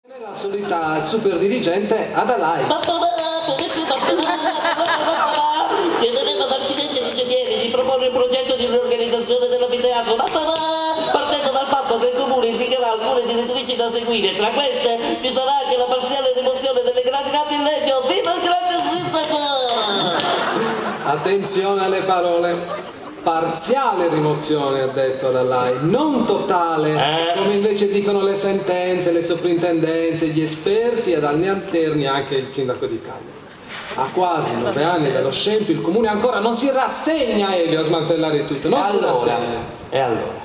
La solita super dirigente Adalai. Chiederemo ad architetti e ingegneri di proporre un progetto di riorganizzazione dell'anfiteatro, partendo dal fatto che il comune indicherà alcune direttrici da seguire. Tra queste ci sarà anche la parziale rimozione delle gradinate in legno. Viva il grande sindaco! Attenzione alle parole. Parziale rimozione, ha detto Adalai, non totale, come invece dicono le sentenze, le soprintendenze, gli esperti ed anni alterni anche il sindaco di Cagliari. A quasi 9 anni dallo scempio il comune ancora non si rassegna, Elio, a smantellare tutto. Non si rassegna. E allora,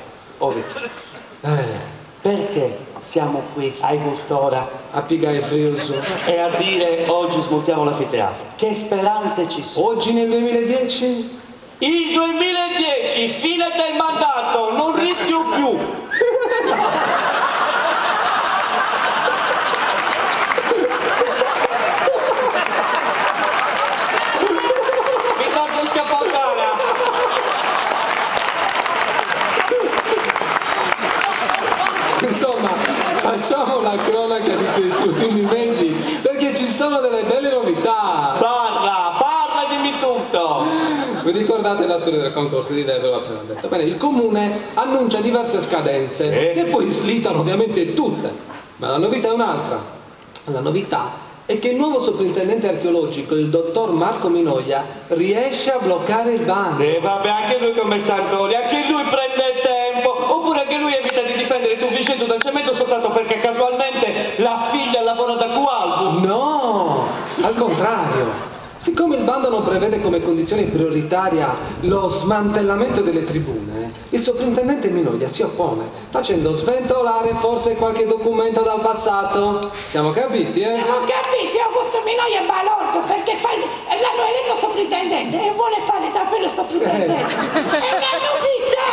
perché siamo qui a quest'ora a piegare il friuso e a dire oggi smontiamo l'anfiteatro? Che speranze ci sono? Oggi nel 2010? Il 2010, fine del mandato, non rischio più. Mi posso scappare. Insomma, facciamo la cronaca di questi ultimi mesi perché ci sono delle belle novità. Parla, dimmi tutto. Vi ricordate la storia del concorso di idee? Ve l'ho appena detto. Bene, il comune annuncia diverse scadenze che poi slittano ovviamente tutte, ma la novità è un'altra. La novità è che il nuovo soprintendente archeologico, il dottor Marco Minoia, riesce a bloccare il bando. Sì, vabbè, anche lui come Santoni, anche lui prende tempo, oppure anche lui evita di difendere tu Vicento dal cemento soltanto perché casualmente la figlia lavora da Q-Album. No, al contrario. Siccome il bando non prevede come condizione prioritaria lo smantellamento delle tribune, il soprintendente Minoia si oppone, facendo sventolare forse qualche documento dal passato. Siamo capiti, eh? Siamo capiti, Augusto Minoia è balordo perché l'hanno eletto soprintendente e vuole fare davvero soprintendente. È una novità!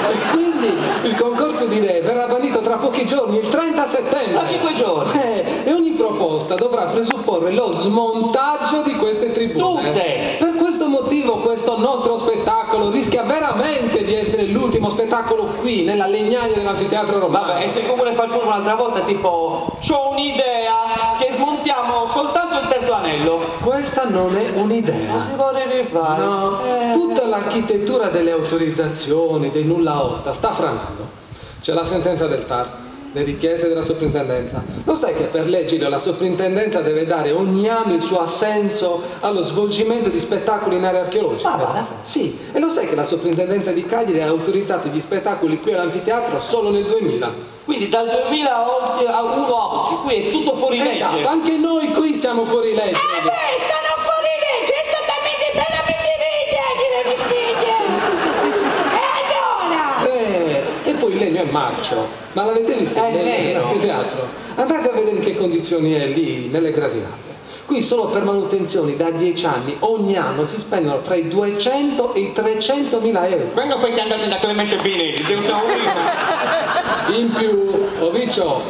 E quindi il concorso di idee verrà bandito tra pochi giorni, il 30 settembre. Tra 5 giorni. E ogni proposta dovrà presupporre lo smontaggio di queste tribune. Tutte! Per questo motivo questo nostro spettacolo rischia veramente di essere l'ultimo spettacolo qui, nella legnaia dell'anfiteatro romano. Vabbè, e se il comune fa il furbo un'altra volta, tipo, c'ho un'idea che smontiamo soltanto il terzo anello. Questa non è un'idea. Si vuole rifare. No, tutta l'architettura delle autorizzazioni, dei nulla osta, sta franando. C'è la sentenza del TAR, le richieste della soprintendenza. Lo sai che per legge la soprintendenza deve dare ogni anno il suo assenso allo svolgimento di spettacoli in area archeologica? Ah, sì, e lo sai che la soprintendenza di Cagliari ha autorizzato gli spettacoli qui all'anfiteatro solo nel 2000? Quindi dal 2001 a oggi, qui è tutto fuori legge. Esatto, anche noi qui siamo fuori legge. Sono fuori legge, è totalmente veramente E poi il legno è marcio, ma l'avete visto nell'anfiteatro? Andate a vedere in che condizioni è lì nelle gradinate. Qui solo per manutenzioni da 10 anni ogni anno si spendono tra i 200 e i 300 mila euro. Venga poi che andate da Clemente Binetti, devo usare In più, Oviccio,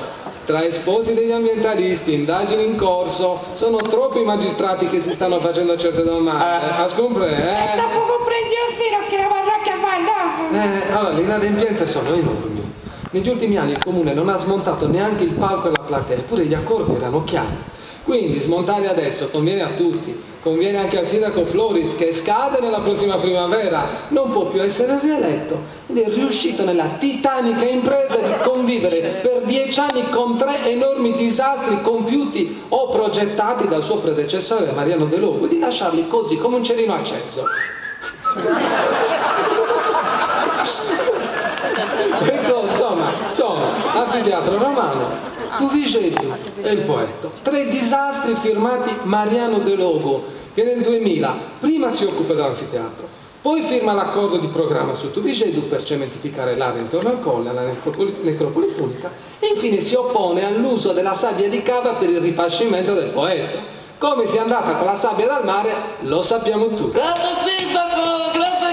tra esposti degli ambientalisti, indagini in corso, sono troppi i magistrati che si stanno facendo certe domande. A scomprendere, Dopo comprendi un stiro che la baracca fa allora, le inadempienze sono enormi. Negli ultimi anni il comune non ha smontato neanche il palco e la platea, eppure gli accordi erano chiari. Quindi smontare adesso conviene a tutti, conviene anche al sindaco Floris che scade nella prossima primavera, non può più essere rieletto ed è riuscito nella titanica impresa di convivere per 10 anni con 3 enormi disastri compiuti o progettati dal suo predecessore Mariano De Logo e di lasciarli così come un cerino acceso. Ecco, insomma, anfiteatro romano, tu Vigetu e il poeta. 3 disastri firmati Mariano De Logo, che nel 2000 prima si occupa dell'anfiteatro, poi firma l'accordo di programma su Tuvigedu per cementificare l'area intorno al colle, alla necropoli punica, e infine si oppone all'uso della sabbia di cava per il ripascimento del poeta. Come sia andata con la sabbia dal mare lo sappiamo tutti. Grazie sindaco, grazie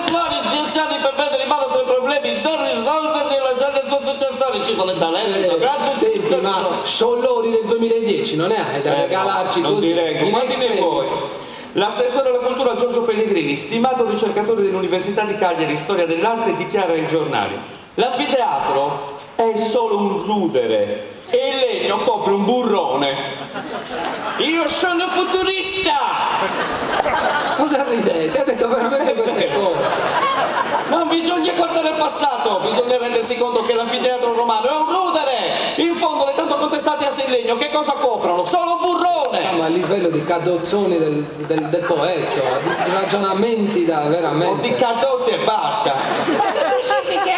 Floris, 10 anni per prendere in mano 3 problemi, non risolverli e lasciare il suo successore, ci vuole talento, grazie Senti, ma Sciollori del 2010 non è da regalarci non così. direi, quanti ne vuoi? L'assessore alla cultura Giorgio Pellegrini, stimato ricercatore dell'Università di Cagliari, storia dell'arte, dichiara ai giornali: l'anfiteatro è solo un rudere e il legno copre un burrone. Io sono futurista! Cosa ridete? Ha detto veramente queste cose. Non bisogna guardare il passato, bisogna rendersi conto che l'anfiteatro romano è un rudere! In fondo le tanto contestate asse in legno, che cosa coprono? Solo burrone! Ma a livello di cadozzoni del poeta, di ragionamenti da O veramente... di cadozzi e basta! Ma tu dici che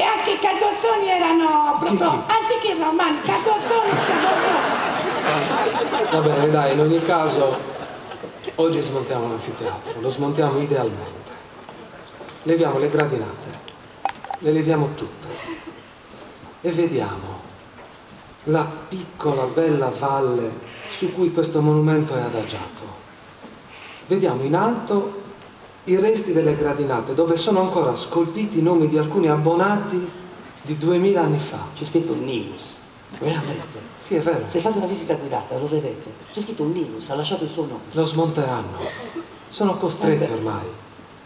anche i cadozzoni erano proprio antichi romani, cadozzoni. Va bene, dai, in ogni caso, oggi smontiamo l'anfiteatro, lo smontiamo idealmente. Leviamo le gradinate, le leviamo tutte e vediamo la piccola bella valle su cui questo monumento è adagiato. Vediamo in alto i resti delle gradinate dove sono ancora scolpiti i nomi di alcuni abbonati di 2000 anni fa. C'è scritto Nimus, veramente. Sì, è vero. Se fate una visita guidata lo vedete. C'è scritto Nimus, ha lasciato il suo nome. Lo smonteranno. Sono costretti ormai.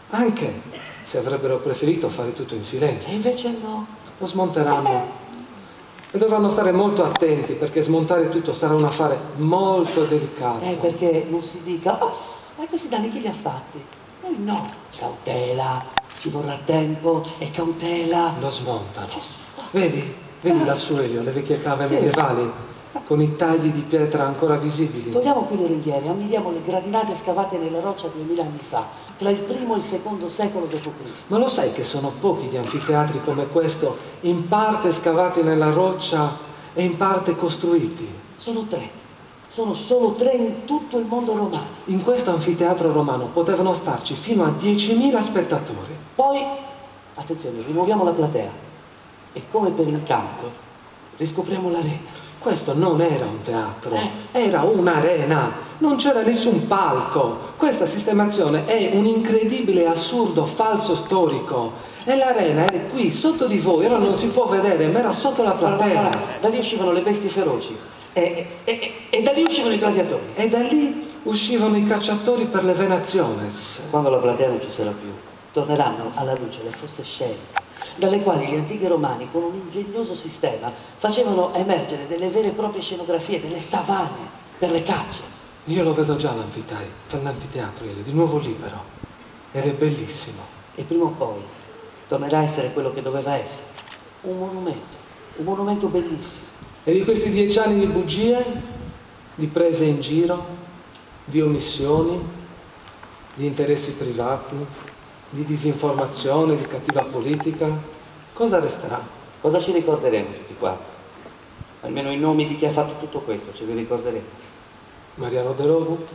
Anche se avrebbero preferito fare tutto in E silenzio. invece no. Lo smonteranno. E dovranno stare molto attenti perché smontare tutto sarà un affare molto delicato. Perché non si dica, ma questi danni chi li ha fatti? Noi no. Cautela, ci vorrà tempo e cautela. Lo smontano. Vedi? Vedi lassù, Elio, le vecchie cave medievali con i tagli di pietra ancora visibili. Togliamo qui le ringhiere, ammiriamo le gradinate scavate nella roccia 2000 anni fa, tra il primo e il secondo secolo d.C. Ma lo sai che sono pochi gli anfiteatri come questo, in parte scavati nella roccia e in parte costruiti? Sono 3. Sono solo 3 in tutto il mondo romano. In questo anfiteatro romano potevano starci fino a 10.000 spettatori. Poi, attenzione, rimuoviamo la platea e come per incanto riscopriamo l'arena. Questo non era un teatro, era un'arena, non c'era nessun palco. Questa sistemazione è un incredibile, assurdo, falso storico. E l'arena è qui, sotto di voi, ora non si può vedere, ma era sotto la platea. Da lì uscivano le bestie feroci e da lì uscivano i gladiatori. E da lì uscivano i cacciatori per le venazioni. Quando la platea non ci sarà più, torneranno alla luce le fosse scelte, dalle quali gli antichi romani, con un ingegnoso sistema, facevano emergere delle vere e proprie scenografie, delle savane per le cacce. Io lo vedo già l'anfiteatro, di nuovo libero. Ed è bellissimo. E prima o poi tornerà a essere quello che doveva essere, un monumento bellissimo. E di questi 10 anni di bugie, di prese in giro, di omissioni, di interessi privati, di disinformazione, di cattiva politica, cosa resterà? Cosa ci ricorderemo tutti quanti? Almeno i nomi di chi ha fatto tutto questo ce li ricorderemo. Mariano De Logu,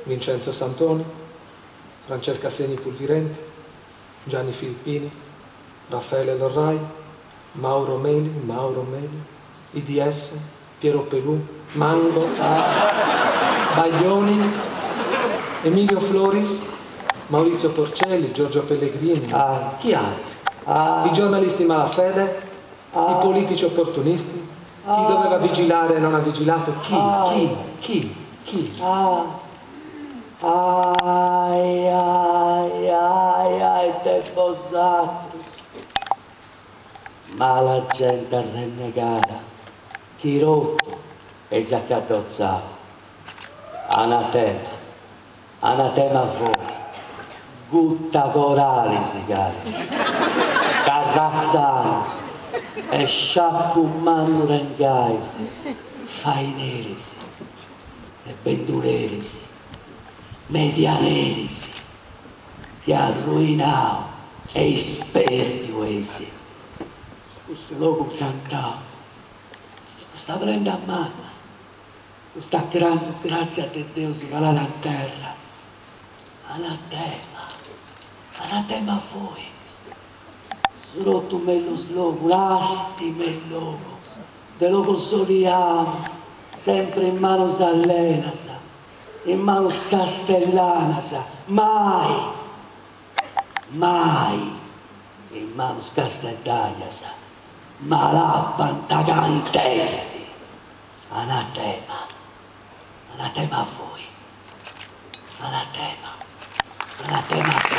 Vincenzo Santoni, Francesca Segni Pulvirenti, Gianni Filippini, Raffaele Lorrai, Mauro Meli, IDS, Piero Pelù, Mango, Baglioni, Emilio Floris, Maurizio Porcelli, Giorgio Pellegrini, chi altri? I giornalisti malafede, i politici opportunisti, chi doveva vigilare e non ha vigilato, chi? Tempo sacro. Ma la gente è rinnegata, chi rotto e si accattozzato. Anatema a voi. Gutta corali si chiama, Carrazzanos e sciaccumanno rengaisi, fainerisi e bendulerisi, medianerisi, che arruinao e isperti uesi. Questo luogo cantavo, questa prenda a mano, questa grande grazia di Dio sulla la terra. Anatema a voi. Srotto me lo slogo, lasti me logo, de logo soliamo, sempre in mano s'allenasa, in mano scastellanasa, mai in mano scastellanasa, ma la pantagantesti. Anatema a voi. Anatema a voi.